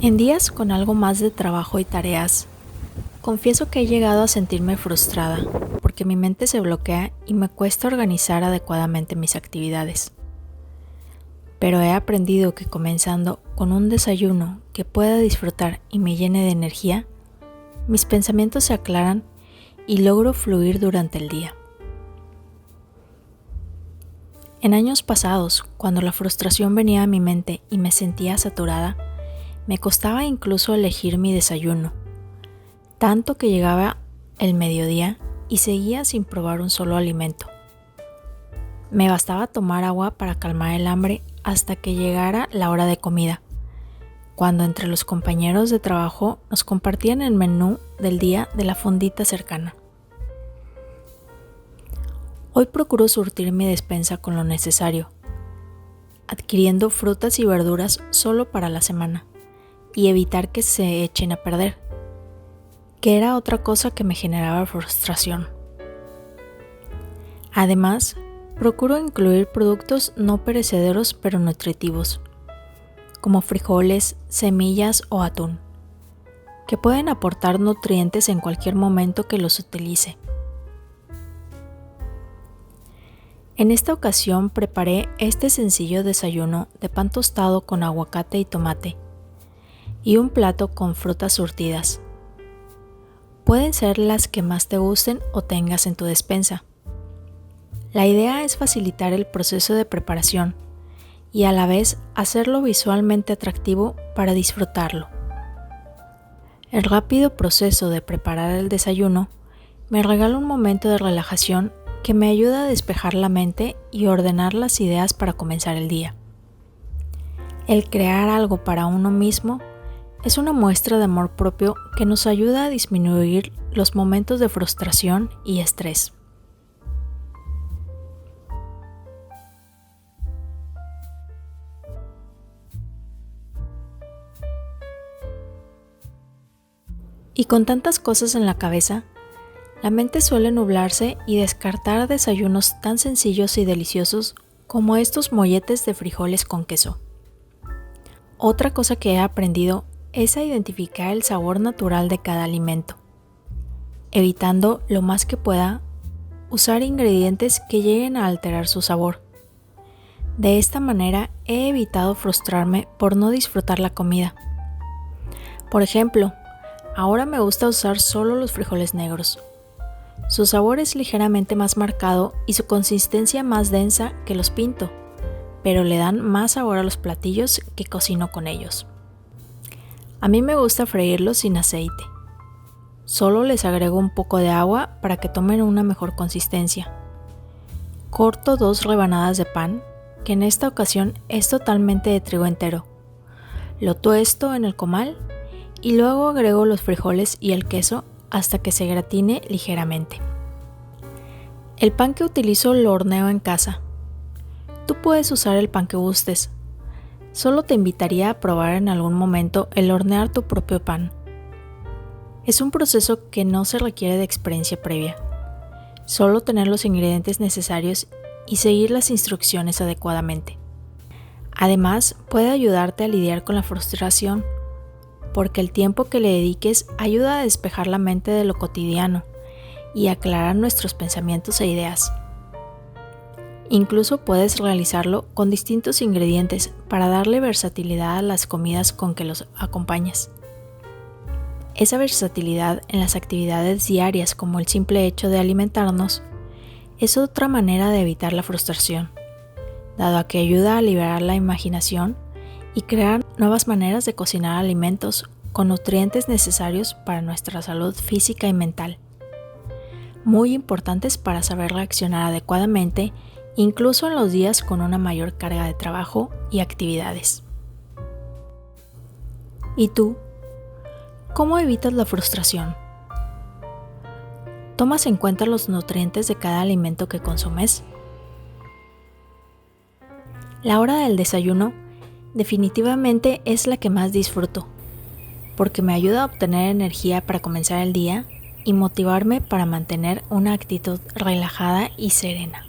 En días con algo más de trabajo y tareas, confieso que he llegado a sentirme frustrada porque mi mente se bloquea y me cuesta organizar adecuadamente mis actividades. Pero he aprendido que comenzando con un desayuno que pueda disfrutar y me llene de energía, mis pensamientos se aclaran y logro fluir durante el día. En años pasados, cuando la frustración venía a mi mente y me sentía saturada, me costaba incluso elegir mi desayuno, tanto que llegaba el mediodía y seguía sin probar un solo alimento. Me bastaba tomar agua para calmar el hambre hasta que llegara la hora de comida, cuando entre los compañeros de trabajo nos compartían el menú del día de la fondita cercana. Hoy procuro surtir mi despensa con lo necesario, adquiriendo frutas y verduras solo para la semana y evitar que se echen a perder, que era otra cosa que me generaba frustración. Además, procuro incluir productos no perecederos pero nutritivos, como frijoles, semillas o atún, que pueden aportar nutrientes en cualquier momento que los utilice. En esta ocasión preparé este sencillo desayuno de pan tostado con aguacate y tomate, y un plato con frutas surtidas. Pueden ser las que más te gusten o tengas en tu despensa. La idea es facilitar el proceso de preparación y a la vez hacerlo visualmente atractivo para disfrutarlo. El rápido proceso de preparar el desayuno me regala un momento de relajación que me ayuda a despejar la mente y ordenar las ideas para comenzar el día. El crear algo para uno mismo es una muestra de amor propio que nos ayuda a disminuir los momentos de frustración y estrés. Y con tantas cosas en la cabeza, la mente suele nublarse y descartar desayunos tan sencillos y deliciosos como estos molletes de frijoles con queso. Otra cosa que he aprendido es a identificar el sabor natural de cada alimento, evitando lo más que pueda usar ingredientes que lleguen a alterar su sabor. De esta manera he evitado frustrarme por no disfrutar la comida. Por ejemplo, ahora me gusta usar solo los frijoles negros. Su sabor es ligeramente más marcado y su consistencia más densa que los pinto, pero le dan más sabor a los platillos que cocino con ellos. A mí me gusta freírlos sin aceite. Solo les agrego un poco de agua para que tomen una mejor consistencia. Corto 2 rebanadas de pan, que en esta ocasión es totalmente de trigo entero. Lo tuesto en el comal y luego agrego los frijoles y el queso hasta que se gratine ligeramente. El pan que utilizo lo horneo en casa. Tú puedes usar el pan que gustes. Solo te invitaría a probar en algún momento el hornear tu propio pan. Es un proceso que no se requiere de experiencia previa. Solo tener los ingredientes necesarios y seguir las instrucciones adecuadamente. Además, puede ayudarte a lidiar con la frustración, porque el tiempo que le dediques ayuda a despejar la mente de lo cotidiano y aclarar nuestros pensamientos e ideas. Incluso puedes realizarlo con distintos ingredientes para darle versatilidad a las comidas con que los acompañas. Esa versatilidad en las actividades diarias, como el simple hecho de alimentarnos, es otra manera de evitar la frustración, dado a que ayuda a liberar la imaginación y crear nuevas maneras de cocinar alimentos con nutrientes necesarios para nuestra salud física y mental, muy importantes para saber reaccionar adecuadamente, incluso en los días con una mayor carga de trabajo y actividades. ¿Y tú? ¿Cómo evitas la frustración? ¿Tomas en cuenta los nutrientes de cada alimento que consumes? La hora del desayuno definitivamente es la que más disfruto, porque me ayuda a obtener energía para comenzar el día y motivarme para mantener una actitud relajada y serena.